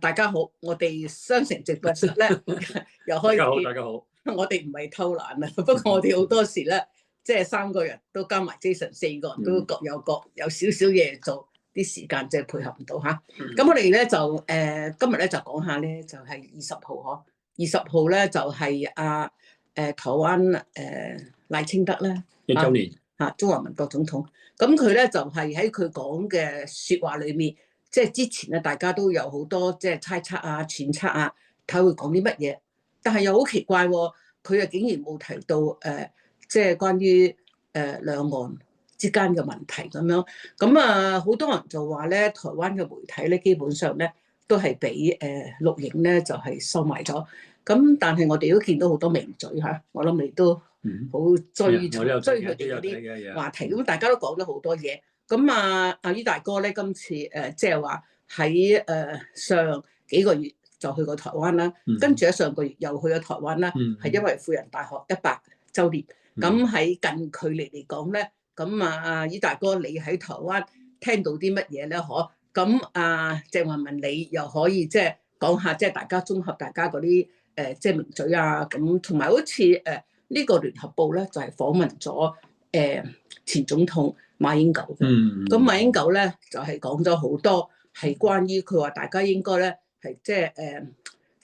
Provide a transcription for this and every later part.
大家好，我哋雙城直播室咧又開始。大家好。我哋唔係偷懶啊，不過我哋好多時咧，即係3個人都加埋 Jason 4個人都各有少少嘢做，啲時間即係配合唔到嚇。咁我哋咧就今日咧就講下咧，就係20號嗬，20號咧就係台灣賴清德咧1週年嚇，中華民國總統。咁佢咧就係喺佢講嘅説話裏面。即係之前咧，大家都有好多即係猜測啊、揣測啊，睇佢講啲乜嘢。但係又好奇怪喎，佢又竟然冇提到即係關於兩岸之間嘅問題咁樣。咁啊，好多人就話咧，台灣嘅媒體咧，基本上咧都係俾錄影咧就係收埋咗。咁但係我哋都見到好多名嘴嚇，我諗你都好追佢哋嗰啲話題。咁大家都講咗好多嘢。咁阿于大哥咧，今次即係話喺上幾個月就去過台灣啦，跟住喺上個月又去咗台灣啦，係因為輔仁大學100週年。咁喺近距離嚟講咧，咁阿于大哥你喺台灣聽到啲乜嘢咧？可咁鄭芸文你又可以即係講下，即係大家綜合大家嗰啲即係名嘴啊，咁同埋好似呢個聯合報咧就係訪問咗前總統馬英九嘅。咁馬英九咧就係講咗好多係關於佢話大家應該咧係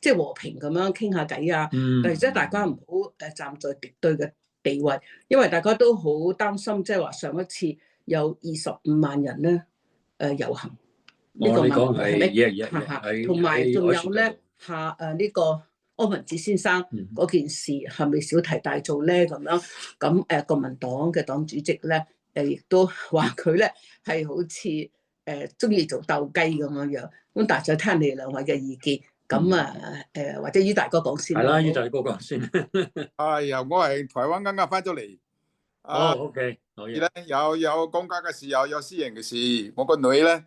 即係和平咁樣傾下偈啊，但係即係大家唔好站在敵對嘅地位，因為大家都好擔心，即係話上一次有25萬人咧遊行呢個問題係咪？同埋仲有咧呢個柯文哲先生嗰件事係咪小題大做咧咁樣？咁國民黨嘅黨主席咧亦都話佢咧係好似中意做鬥雞咁樣。咁但係就聽你哋兩位嘅意見，咁或者于大哥講先。係啦，于大哥講先。哎呀，我係台灣啱啱翻咗嚟。OK。有公家嘅事，有私人嘅事。我個女咧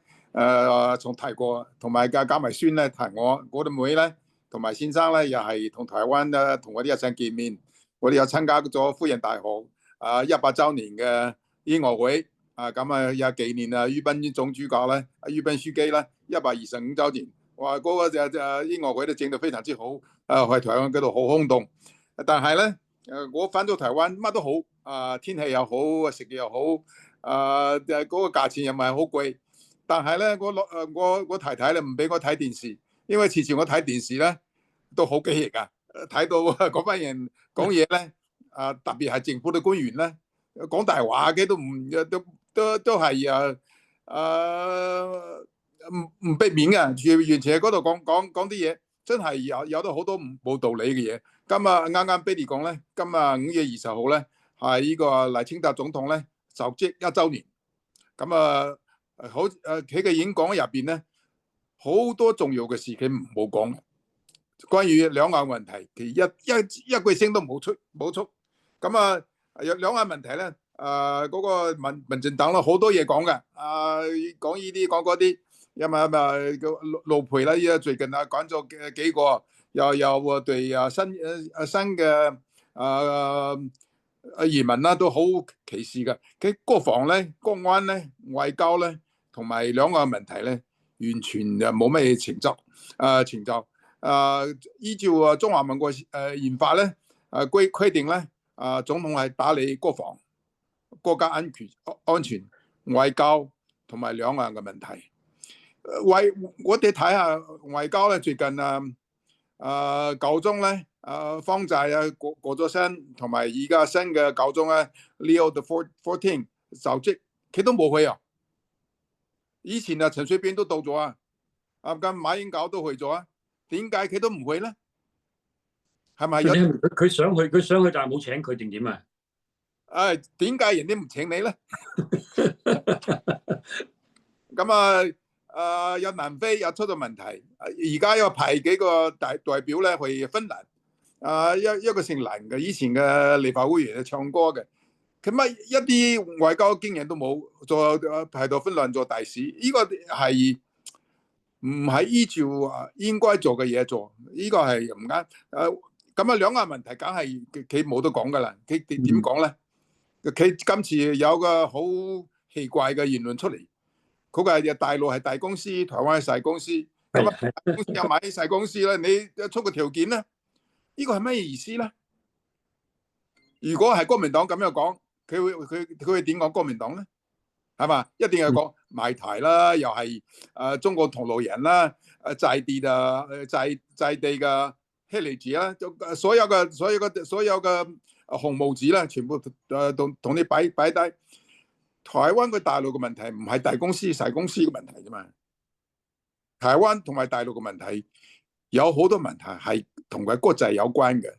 從泰國同埋加埋孫咧提我個妹咧。同埋先生咧，又係同台灣咧，同我哋一齊見面。我哋又參加咗輔仁大學100週年嘅音樂會咁又紀念于斌總主教咧，于斌書記咧125週年。哇，嗰個音樂會都整得非常之好，喺台灣嗰度好轟動。但係咧我翻到台灣乜都好，天氣又好，食嘢又好，嗰個價錢又唔係好貴。但係咧我太太咧唔俾我睇電視。因為次次我睇電視咧都好激烈噶，睇到嗰班人講嘢咧，特別係政府嘅官員咧講大話嘅都係唔避免嘅，完全喺嗰度講啲嘢，真係有到好多冇道理嘅嘢。今日啱啱 Billy 講咧，今日5月20號咧係呢個賴清德總統咧就職1週年。咁好佢嘅演講入邊咧。好多重要嘅事佢冇講，關於兩岸問題，佢一句聲都冇出。咁兩岸問題咧，嗰個民進黨咧好多嘢講嘅，講呢啲講嗰啲，因為盧培啦，依家最近講咗幾個，又對新嘅移民啦都好歧視嘅。佢國防咧、公安咧、外交咧，同埋兩岸問題咧。完全就冇咩成就，依照中華民國憲法咧，規定咧，總統係打理國防、國家安全、外交同埋兩岸嘅問題。我哋睇下外交咧，最近教宗咧，方濟過咗身，同埋而家新嘅教宗咧 Leo the 14就職，佢都冇去啊。以前陳水扁都到咗咁馬英九都去咗點解佢都唔去咧？係咪有佢想去，但係冇請佢定點啊？點解人哋唔請你咧？咁有南非又出咗問題，而家又派幾個代表咧去芬蘭，一個姓蘭嘅以前嘅立法會員唱歌嘅。佢乜一啲外交經驗都冇，再派到芬蘭做大使，呢個係唔係依照應該做嘅嘢做？呢個係唔啱。咁兩岸問題梗係佢冇得講噶啦。佢點講咧？佢今次有個好奇怪嘅言論出嚟，佢話大陸係大公司，台灣係細公司。咁啊，大公司又買細公司咧，你出個條件咧，呢個係咩意思咧？如果係國民黨咁樣講，佢會點講國民黨咧？係嘛？一定係講賣台啦，又係中國同路人啦，在地嘅黑歷史啦，所有嘅紅帽子啦，全部同你擺低。台灣嘅大陸嘅問題唔係大公司細公司嘅問題啫嘛。台灣同埋大陸嘅問題有好多問題係同佢國際有關嘅。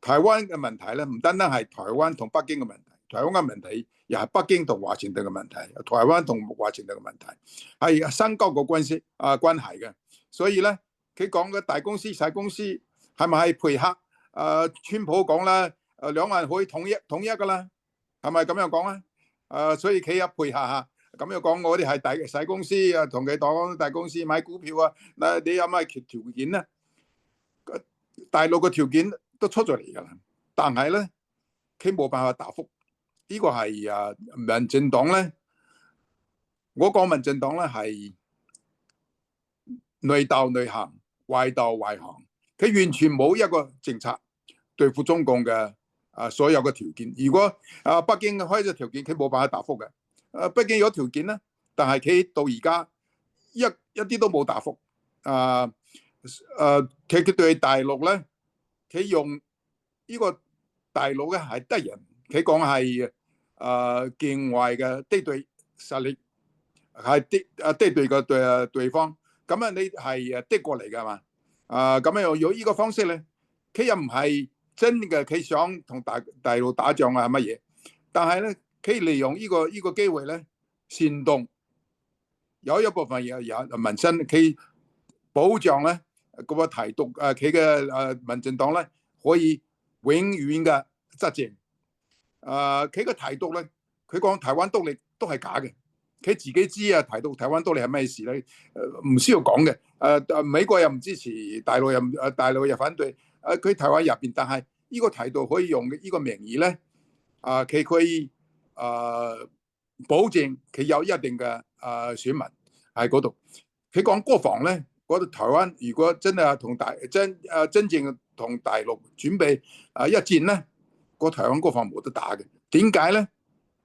台灣嘅問題咧，唔單單係台灣同北京嘅問題，台灣嘅問題又係北京同華盛頓嘅問題，台灣同華盛頓嘅問題係深交嘅關係嘅。所以咧，佢講嘅大公司細公司係咪係配合？川普講啦，兩岸可以統一噶啦，係咪咁樣講啊？所以佢一配合下咁樣講，我哋係細公司啊，同佢講大公司買股票啊，嗱你有咩條件咧？大陸嘅條件都出咗嚟㗎啦，但係咧佢冇辦法答覆。呢個係民進黨咧，我講民進黨咧係內鬥內行，外鬥外行，佢完全冇一個政策對付中共嘅所有嘅條件。如果北京開咗條件，佢冇辦法答覆嘅。北京有條件咧，但係佢到而家一啲都冇答覆。佢對大陸咧，佢用呢個大陸咧係得人，佢講係境外嘅敵對勢力，係敵對嘅對方。咁你係敵過嚟㗎嘛？咁樣用呢個方式咧，佢又唔係真嘅，佢想同大陸打仗啊乜嘢？但係咧，佢利用呢個機會咧，煽動有一部分有民生，佢保障咧嗰個台獨佢嘅民進黨咧可以永遠嘅執政。佢個台獨咧，佢講台灣獨立都係假嘅，佢自己知啊。台灣獨立係咩事咧？唔需要講嘅。美國又唔支持，大陸又反對。佢台灣入邊，但係呢個台獨可以用呢個名義咧，佢可以保證佢有一定嘅選民喺嗰度。佢講國防咧，嗰度台灣如果真係同真正同大陸準備一戰咧，個台灣國防冇得打嘅。點解咧？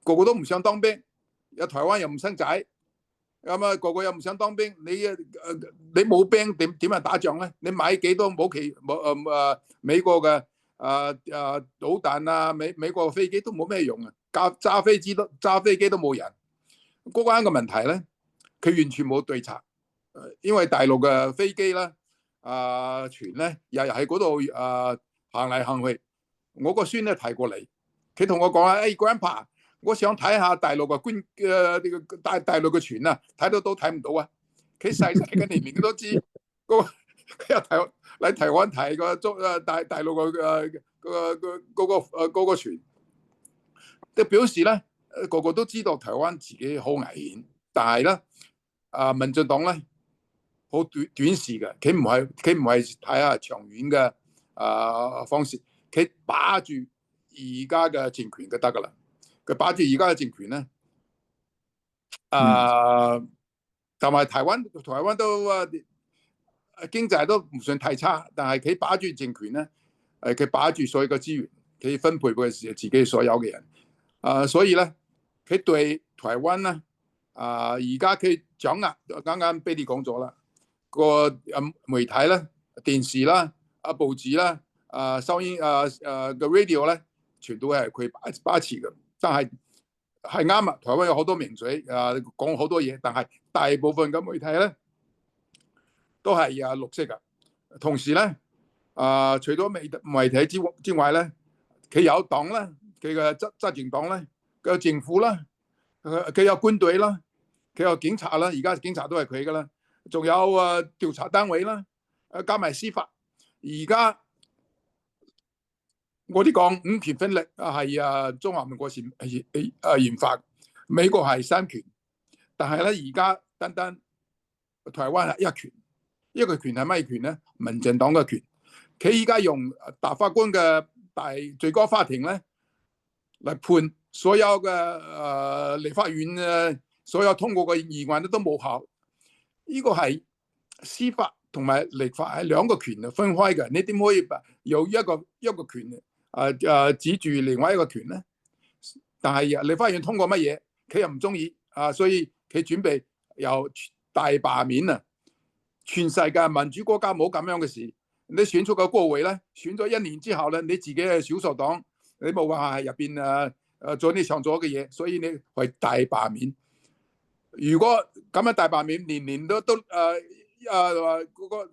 個個都唔想當兵，有台灣又唔生仔，咁個個又唔想當兵。你冇兵點樣打仗咧？你買幾多武器美國嘅導彈啊，美國嘅飛機都冇咩用啊！揸飛機都冇人。嗰間嘅問題咧，佢完全冇對策。因為大陸嘅飛機啦、船咧，日日喺嗰度行嚟行去。我個孫咧提過嚟，佢同我講啊，誒 Grandpa， 我想睇下大陸嘅大陸嘅船啊，睇到都睇唔到啊！佢細嘅年齡都知，佢又嚟台灣睇個大陸嗰個船，都表示咧個個都知道台灣自己好危險，但係咧民進黨咧好短視嘅，佢唔係睇下長遠嘅方式。佢把住而家嘅政權就得噶啦，佢把住而家嘅政權咧，同埋台灣都經濟都唔算太差，但係佢把住政權咧，佢把住所有嘅資源，佢分配嘅時候自己所有嘅人，所以咧佢對台灣咧，而家佢掌握，啱啱 Billy 講咗啦，個媒體啦、電視啦、報紙啦。收音嘅 radio 咧，全都係佢把持嘅，但係啱啊！台灣有好多名嘴講好多嘢，但係大部分嘅媒體咧都係綠色嘅。同時咧除咗媒體之外咧，佢有黨啦，佢嘅執政黨咧，佢有政府啦，佢有軍隊啦，佢有警察啦，而家警察都係佢噶啦，仲有調查單位啦，加埋司法，而家。我哋講五權分立係中華民國研發，美國係三權，但係咧而家單台灣係一權，一個權係咩權咧？民進黨嘅權，佢而家用大法官嘅最高法庭咧嚟判所有嘅立法院所有通過嘅議案都冇效，呢個係司法同埋立法係兩個權啊，分開嘅。你點可以有一個權指住另外一個權咧？但係立法院通過乜嘢，佢又唔中意啊，所以佢準備有大罷免啊！全世界民主國家冇咁樣嘅事。你選出個國會咧，選咗1年之後咧，你自己係少數黨，你冇辦法喺入邊做你想做嘅嘢，所以你係大罷免。如果咁樣大罷免，年年都嗰個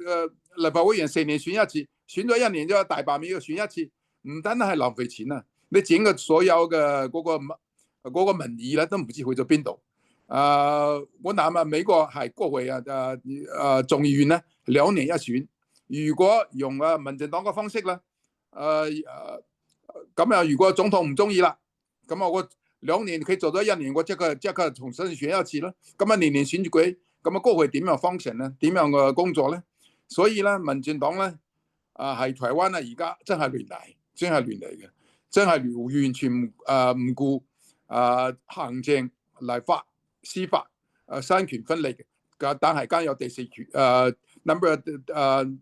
立法會議員4年選一次，選咗1年之後大罷免又選一次，唔單單係浪費錢啊！你整個所有嘅嗰個民意咧，都唔知去咗邊度。我諗啊，美國係國會眾議院咧2年一選，如果用民進黨嘅方式咧，咁如果總統唔中意啦，咁我2年佢做咗1年，我即刻重新選一次啦。咁年年選住佢，咁國會點樣function咧？點樣嘅工作咧？所以咧，民進黨咧係台灣而家真係亂嚟，真係亂嚟嘅，真係完全唔顧行政、立法、司法三權分離嘅，但係間有第四權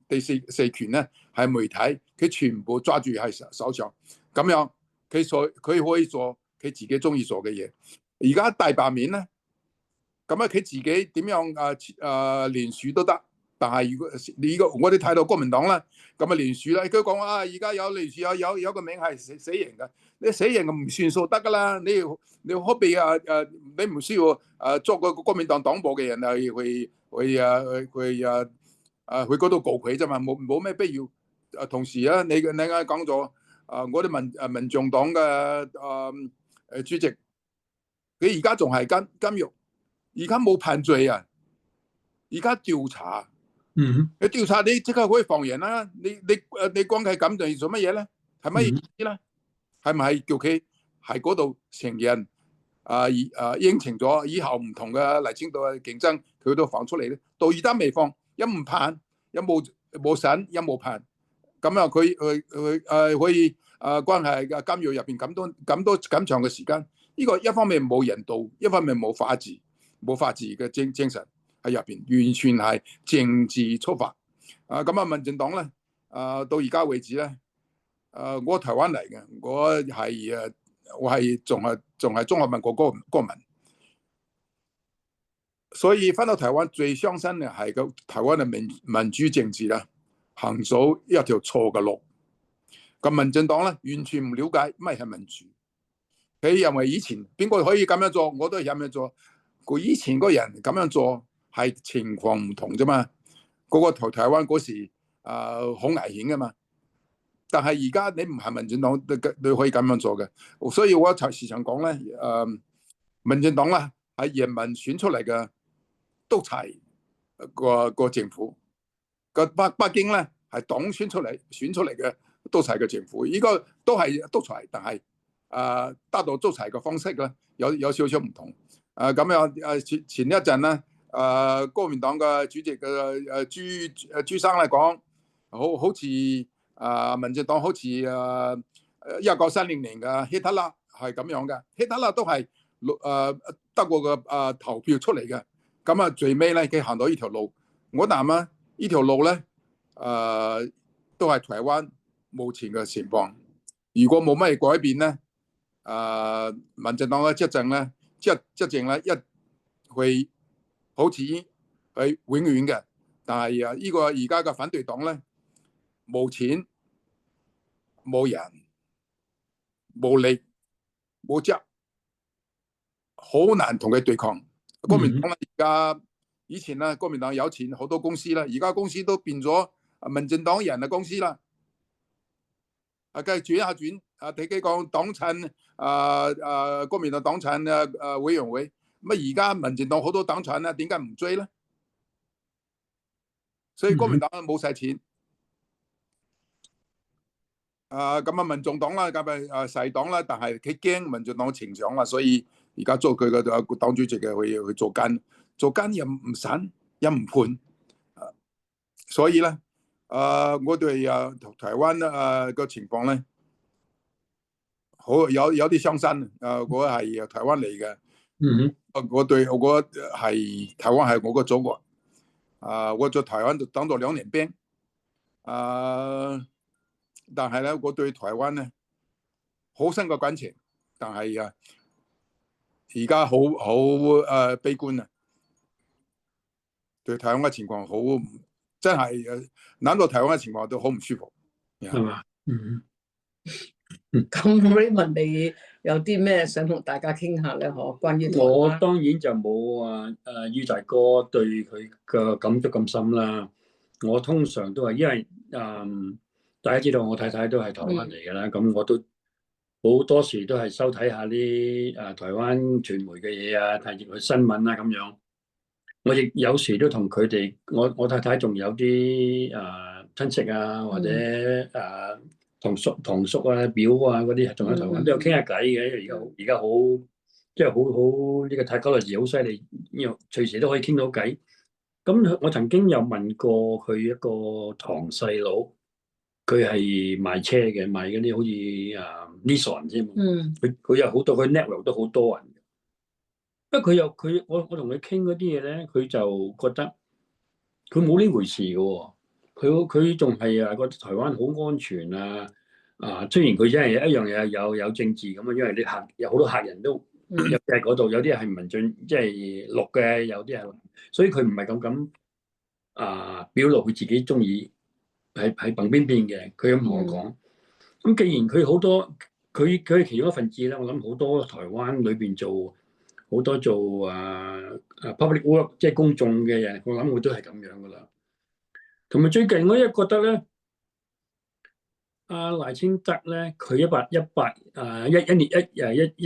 第四權咧係媒體，佢全部抓住喺手上，咁樣佢可以做佢自己中意做嘅嘢。而家大罷免咧，咁佢自己點樣連署都得，但係如果我哋睇到國民黨咧，咁連署咧，佢講而家有連署有個名係死刑嘅，你死刑唔算數得噶啦，你可比你唔需要作個國民黨黨部嘅人去嗰度告佢啫嘛，冇咩必要。同時啊，你啱啱講咗我哋民眾黨嘅主席，佢而家仲係監獄，而家冇判罪啊，而家調查。你調查你即刻可以放人啦，你講係咁就做乜嘢咧？係乜意思咧？係咪係叫佢喺嗰度承認應承咗以後唔同嘅嚟青島嘅競爭，佢都放出嚟咧？到而家未放，一唔判，一冇審，一冇判，咁佢可以關係嘅監獄入邊咁長嘅時間，呢個一方面冇人道，一方面冇法治嘅精神喺入邊，完全係政治出發。民進黨咧，到而家為止咧，我台灣嚟嘅，我係仲係中華民國國民，所以翻到台灣最傷心嘅係個台灣嘅民主政治啦，行走一條錯嘅路。咁民進黨咧完全唔了解咩係民主，佢認為以前邊個可以咁樣做，我都係咁樣做。佢以前嗰人咁樣做係情況唔同啫嘛。嗰個台灣嗰時好危險噶嘛。但係而家你唔係民進黨，你可以咁樣做嘅。所以我時常講咧，民進黨啦係人民選出嚟嘅督察個政府，北京咧係黨選出嚟嘅督察嘅政府，呢個都係督察，但係得到督察嘅方式咧有少少唔同。咁樣前一陣咧，國民黨嘅主席嘅朱生嚟講，好似民進黨好似1930年嘅希特勒係咁樣嘅，希特勒都係德國嘅投票出嚟嘅。咁最尾咧佢行到呢條路，我諗啊呢條路咧都係台灣目前嘅情況。如果冇乜改變咧，民進黨嘅執政咧，一會好似係永遠嘅。但係呢個而家嘅反對黨咧，冇錢、冇人、冇力、冇質，好難同佢對抗。國民黨而家以前咧，國民黨有錢，好多公司啦，而家公司都變咗民進黨人嘅公司啦。繼續轉下轉，睇佢講黨產國民黨黨產委員會，咁而家民進黨好多黨產咧，點解唔追咧？所以國民黨冇晒錢。民眾黨啦，咁細黨啦，但係佢驚民進黨情長啦，所以而家做佢嘅黨主席嘅去做奸又唔審又唔判，所以咧我對台灣個情況咧，好有啲傷心。我係台灣嚟嘅，我係台灣係我個祖國。我在台灣就當咗2年兵，但係咧，我對台灣咧好深嘅感情，但係而家好悲觀啊！對台灣嘅情況好，真係諗到台灣嘅情況都好唔舒服，係嘛？嗯。咁 Raymond 你有啲咩想同大家傾下咧？嗬，關於台我灣。當然就冇于大哥對佢嘅感觸咁深啦。我通常都係因為大家知道我太太都係台灣嚟嘅啦，咁我都好多時都係收睇下啲台灣傳媒嘅嘢啊，睇住佢新聞啊咁樣。我亦有時都同佢哋，我太太仲有啲親戚啊，或者堂叔啊、表啊嗰啲，仲喺台灣都有傾下偈嘅。因為而家好即係好呢個泰國歷史好犀利，隨時都可以傾到偈。咁我曾經有問過佢一個堂細佬，佢係賣車嘅，賣嗰啲好似Nissan 啫嘛。佢有好多，佢 network 都好多人。不過我同佢傾嗰啲嘢咧，佢就覺得佢冇呢回事嘅喎。佢仲係覺得台灣好安全啊！雖然佢真係一樣嘢有政治咁啊，因為啲有好多客人都有喺嗰度，有啲係民進即係綠嘅，有啲係，所以佢唔係咁敢表露佢自己中意喺邊邊嘅。佢咁同我講。咁既然佢好多佢係其中一份子咧，我諗好多台灣裏邊做。好多做public work 即係公眾嘅人，我諗佢都係咁樣噶啦。同埋最近我一覺得咧，賴清德咧，佢一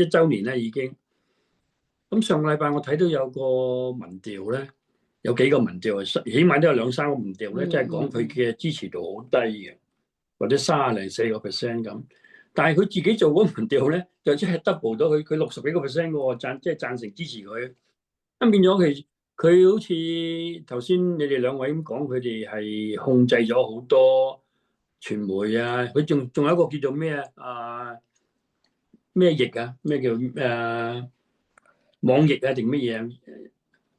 週年咧已經。咁上個禮拜我睇到有個民調咧，有幾個民調，起碼都有2-3個民調咧，即係講佢嘅支持度好低嘅，或者30-4% 咁。但係佢自己做嗰個民調咧，就即係 double 咗佢60幾個%嘅喎，即係贊成支持佢。咁變咗佢好似頭先你哋兩位咁講，佢哋係控制咗好多傳媒啊。佢仲有一個叫做咩咩譯啊？咩叫網譯啊？定乜嘢啊？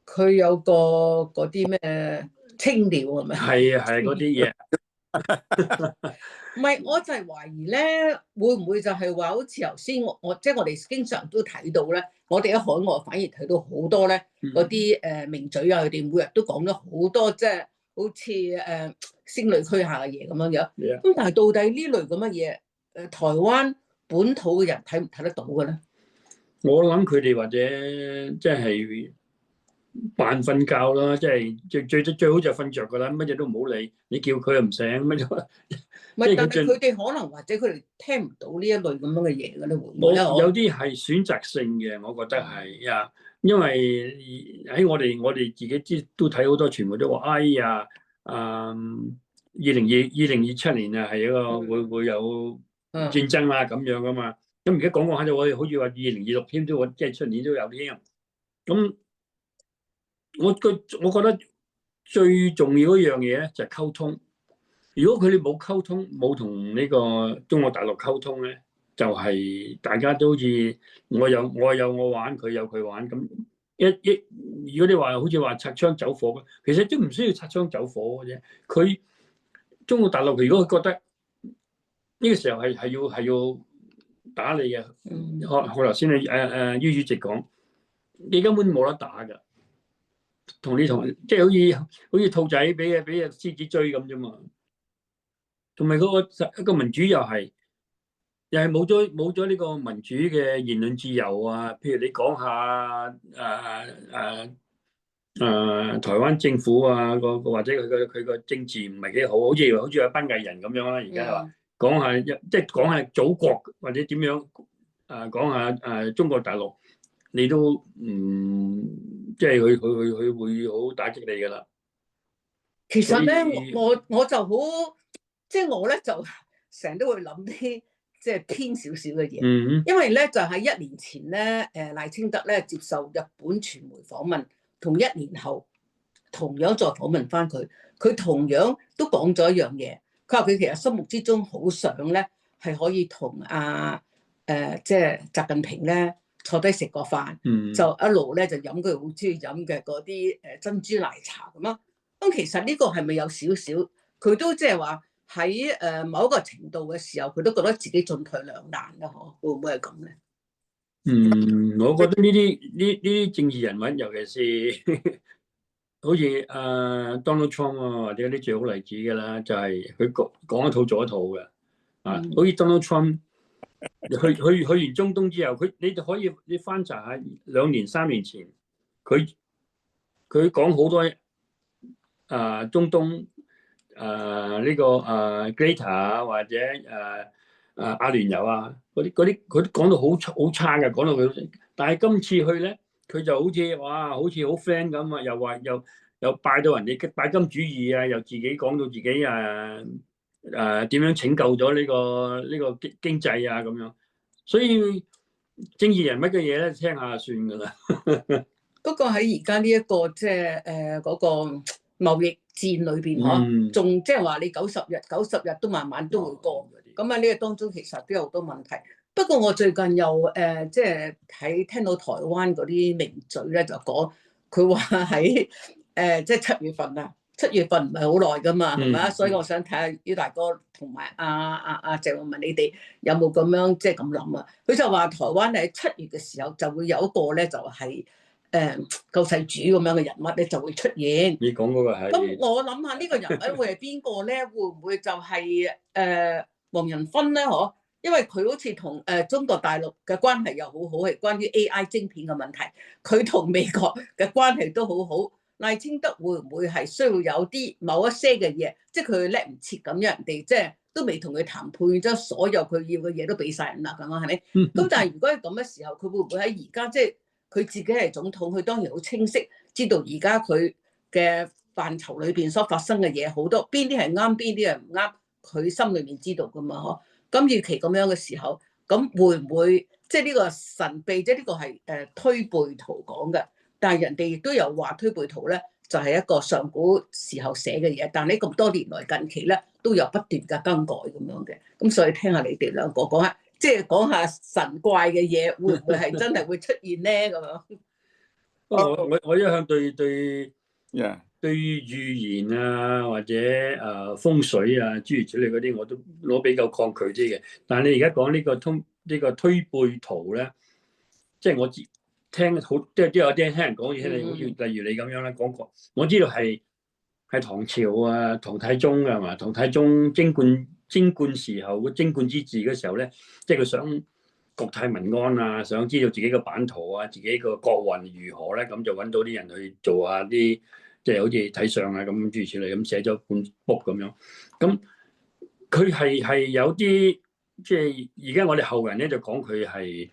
佢有個嗰啲咩青鳥係咪？係嗰啲嘢。唔係，我就係懷疑咧，會唔會就係話好似頭先即係我哋經常都睇到咧，我哋喺海外反而睇到好多咧嗰啲名嘴啊，佢哋每日都講咗好多即係好似聲淚俱下嘅嘢咁樣樣。咁但係到底呢類咁嘅嘢，台灣本土嘅人睇唔睇得到嘅咧？我諗佢哋或者即係扮瞓覺啦，即係最好就瞓着噶啦，乜嘢都唔好理，你叫佢又唔醒，乜嘢。唔係，但係佢哋可能或者佢哋聽唔到呢一類咁樣嘅嘢嘅咧，會唔會咧？有啲係選擇性嘅，我覺得係啊，因為喺我哋自己都睇好多傳媒都話，哎呀，2027年啊係一個會有戰爭啦咁樣噶嘛。咁而家講下就好似話2026添，都即係出年都有添。咁我覺得最重要一樣嘢咧就係溝通。如果佢哋冇溝通，冇同呢個中國大陸溝通咧，就係大家都好似我有我玩，佢有佢玩咁。如果你話好似話擦槍走火，其實都唔需要擦槍走火嘅啫。佢中國大陸如果佢覺得呢個時候係要打你嘅，我頭先于主席講，你根本冇得打噶。同即係好似兔仔俾隻獅子追咁啫嘛。同埋一個民主又係冇咗呢個民主嘅言論自由啊。譬如你講下台灣政府啊，或者佢個政治唔係幾好，好似有班藝人咁樣啦。而家話講下即係講下祖國或者點樣講下中國大陸，你都唔即係佢會好打擊你噶啦。其實咧，我就好。即係我咧就成日都會諗啲即係偏少少嘅嘢，因為咧就喺1年前咧，賴清德咧接受日本傳媒訪問，同1年後同樣再訪問翻佢，佢同樣都講咗一樣嘢，佢話佢其實心目之中好想咧係可以同即係習近平咧坐低食個飯，就一路咧就飲佢好中意飲嘅嗰啲珍珠奶茶咁啊。咁其實呢個係咪有少少佢都即係話喺某一個程度嘅時候，佢都覺得自己進退兩難啦？嗬，會唔會係咁咧？我覺得呢啲政治人物，尤其是好似Donald Trump 啊，或者啲最好例子㗎啦，就係佢講一套做一套嘅。好似 Donald Trump 去完中東之後，你就可以翻查下2年3年前，佢講好多中東呢個Greater 啊，或者阿聯酋啊嗰啲，佢都講到好差嘅，講到佢。但係今次去咧，佢就好似好似好 friend 咁啊，又話又拜到人哋拜金主義啊，又自己講到自己點樣拯救咗呢個經濟啊咁樣。所以政治人物嘅嘢咧，聽下就算噶啦。不過喺而家呢一個即係嗰個貿易戰裏邊，嗬，仲即係話你90日都慢慢都會過。咁啊，呢個當中其實都有好多問題。不過我最近又即係聽到台灣嗰啲名嘴咧，就講佢話喺即係7月份啊，7月份唔係好耐噶嘛，係咪啊？所以我想睇下于大哥同埋阿鄭慧雯你哋有冇咁樣即係咁諗啊？佢就話台灣喺7月嘅時候就會有一個咧，就係救世主咁樣嘅人物咧就會出現。你講嗰個係咁我諗下呢個人物會係邊個咧？會唔會就係黃仁勳咧？嗬？因為佢好似同中國大陸嘅關係又好好，係關於 AI 晶片嘅問題。佢同美國嘅關係都好好。賴清德會唔會係需要有啲某一些嘅嘢，即係佢叻唔切咁樣，人哋即係都未同佢談判，將所有佢要嘅嘢都俾晒人啦，咁啊係咪？咁但係如果係咁嘅時候，佢會唔會喺而家即係佢自己係總統，佢當然好清晰知道而家佢嘅範疇裏邊所發生嘅嘢好多，邊啲係啱，邊啲係唔啱，佢心裏面知道噶嘛？嗬。咁與其咁樣嘅時候，咁會唔會即係呢個神秘？即係呢個係推背圖講嘅，但係人哋亦都有話推背圖咧，就係一個上古時候寫嘅嘢，但係呢咁多年來近期咧都有不斷嘅更改咁樣嘅。咁所以聽下你哋兩個講下，即係講下神怪嘅嘢，會唔會係真係會出現咧？咁樣。我一向對，yeah，對預言啊或者風水啊諸如此類嗰啲，我比較抗拒啲嘅。但係你而家講呢個推背圖咧，即係我聽好，即係都有啲聽人講嘢，好似例如你咁樣啦講過，我知道係唐朝啊，唐太宗啊嘛，唐太宗貞觀時候貞觀之治嘅時候咧，即係佢想國泰民安啊，想知道自己個版圖啊，自己個國運如何咧，咁就揾到啲人去做下啲。即係好似睇相啊咁諸如此類咁寫咗本 book 咁樣，咁佢係有啲即係而家我哋後人咧就講佢係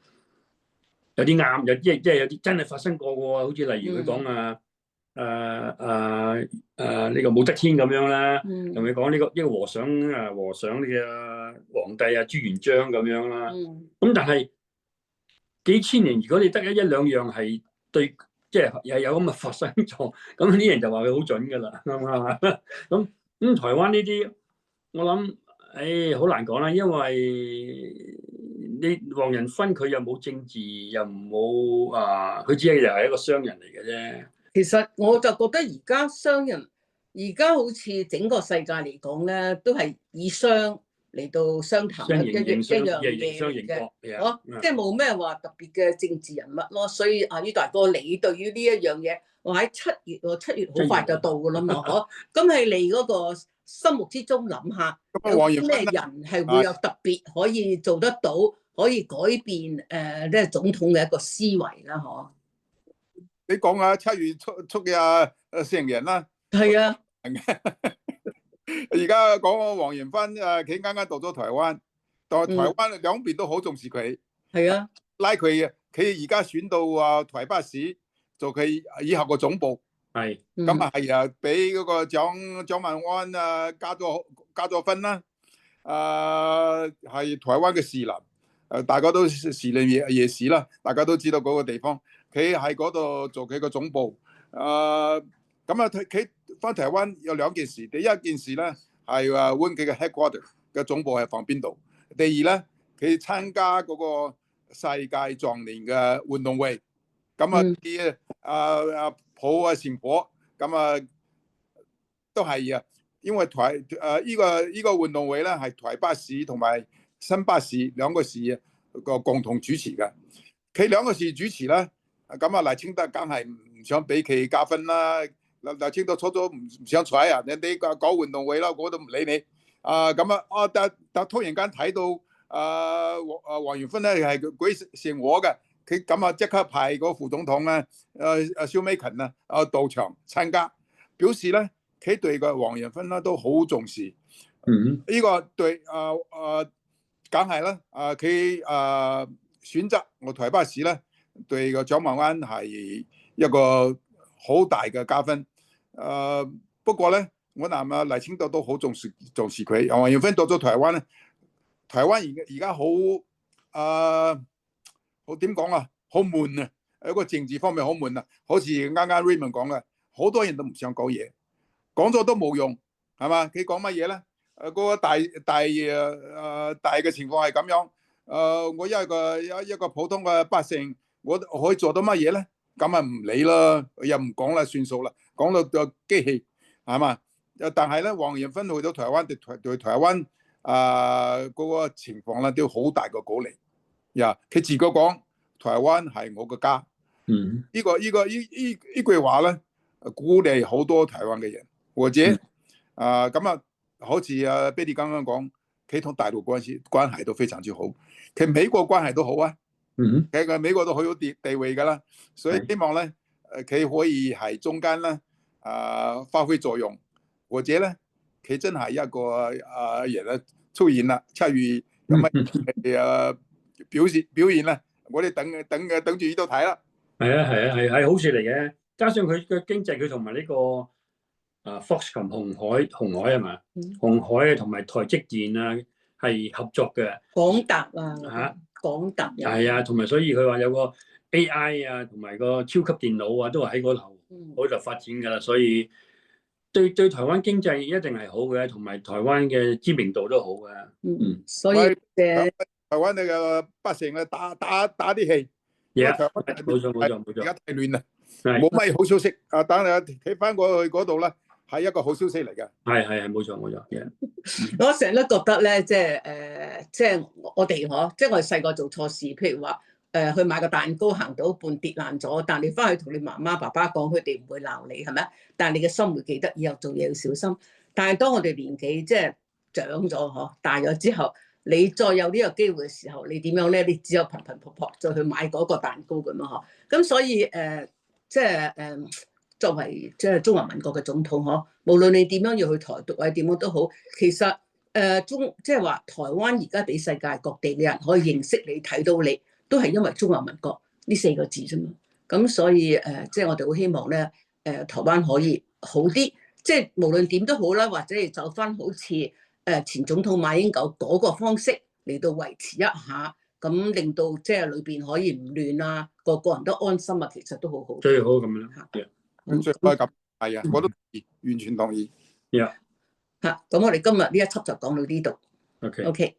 有啲啱，有即係有啲真係發生過嘅喎，好似例如佢講呢個武則天咁樣啦，同佢講呢個和尚呢個皇帝朱元璋咁樣啦，咁但係幾千年，如果你得一兩樣係對。即係又有咁嘅發生咗，咁啲人就話佢好準㗎啦，啱唔啱啊？咁台灣呢啲，我諗，好難講啦，因為你黃仁勳佢又冇政治，又冇佢只係又係一個商人嚟嘅啫。其實我就覺得而家商人，而家好似整個世界嚟講咧，都係以商嚟到商談一樣嘢嘅，即係冇咩話特別嘅政治人物咯。所以于大哥，你對於呢一樣嘢，我喺7月好快就到噶啦嘛，嗬。咁係你嗰個心目之中諗下，有啲咩人係會有特別可以做得到，可以改變即係總統嘅一個思維啦，嗬。你講下7月初嘅四型人啦。係啊。而家講黃仁勳佢啱啱到咗台灣，但係台灣兩邊都好重視佢，係啊，拉佢而家選到台北市做佢以後個總部，係咁係俾嗰個蔣萬安加咗分啦，係台灣嘅士林，大家都士林夜市啦，大家都知道嗰個地方，佢喺嗰度做佢個總部，佢翻台灣有兩件事，第一件事咧係揾佢嘅 headquarter 嘅總部係放邊度，第二咧佢參加嗰個世界壯年嘅運動會，咁啲抱啊前婆，咁都係啊，因為依個運動會咧係台北市同埋新北市兩個市個共同主持嘅。佢兩個市主持咧，咁啊賴清德梗係唔想俾佢加分啦。賴清德初初唔想睬啊，人哋搞運動會啦，我都唔理你。但突然間睇到黃元芬咧係舉成我嘅，佢咁啊即刻派個副總統咧蕭美琴啊到場參加，表示咧佢對個黃元芬咧都好重視。呢個對梗係啦，佢選擇我台北市咧，對個蔣萬安係一個好大嘅加分。不過咧，我諗賴清德都好重視佢。黃元芬到咗台灣咧，台灣而家好好點講啊，好悶啊，一個政治方面好悶啊。好似啱啱 Raymond 講嘅，好多人都唔想講嘢，講咗都冇用，係嘛？佢講乜嘢咧？嗰個大嘅情況係咁樣。我一個普通嘅百姓，我可以做到乜嘢咧？咁啊唔理啦，又唔講啦，算數啦。講到個機器係嘛？但係咧，黃元芬去到台灣對台灣嗰個情況咧，都好大個鼓勵。佢自己講台灣係我嘅家。呢句話咧，鼓勵好多台灣嘅人，或者好似Betty 剛剛講，佢同大陸關係都非常之好，佢美國關係都好啊。其實美國都好有地位㗎啦，所以希望咧佢可以係中間咧發揮作用，或者咧佢真係一個人咧出現啦，參與有乜表現咧，我哋等住呢度睇啦。係好事嚟嘅，加上佢嘅經濟，佢同埋呢個Foxconn 鴻海係嘛，鴻海同埋台積電啊係合作嘅，廣達啊廣達係啊，同埋所以佢話有個 AI 啊，同埋個超級電腦啊，都係喺嗰度發展㗎啦。所以對台灣經濟一定係好嘅，同埋台灣嘅知名度都好嘅。所以台灣你個百姓咧打啲氣，冇錯，而家太亂啦，冇乜好消息。等你睇翻過去嗰度啦，係一個好消息嚟嘅。係冇錯。我成日都覺得咧，即係我哋即係我哋細個做錯事，譬如話去買個蛋糕行到一半跌爛咗，但係你翻去同你媽媽爸爸講，佢哋唔會鬧你，係咪？但係你嘅心會記得，以後做嘢要小心。但係當我哋年紀即係長咗大咗之後，你再有呢個機會嘅時候，你點樣咧？你只有頻撲再去買嗰個蛋糕咁樣。咁所以作為即係中華民國嘅總統無論你點樣要去台獨或者點樣都好，其實即係話台灣而家俾世界各地嘅人可以認識你、睇到你，都係因為中華民國呢4個字啫嘛。咁所以即係我哋好希望咧，台灣可以好啲，即係無論點都好啦，或者係走翻好似前總統馬英九嗰個方式嚟到維持一下，咁令到即係裏邊可以唔亂啊，個人都安心啊，其實都好好。最好咁樣。最好咁係啊，我都完全同意。咁我哋今日呢一輯就講到呢度。OK。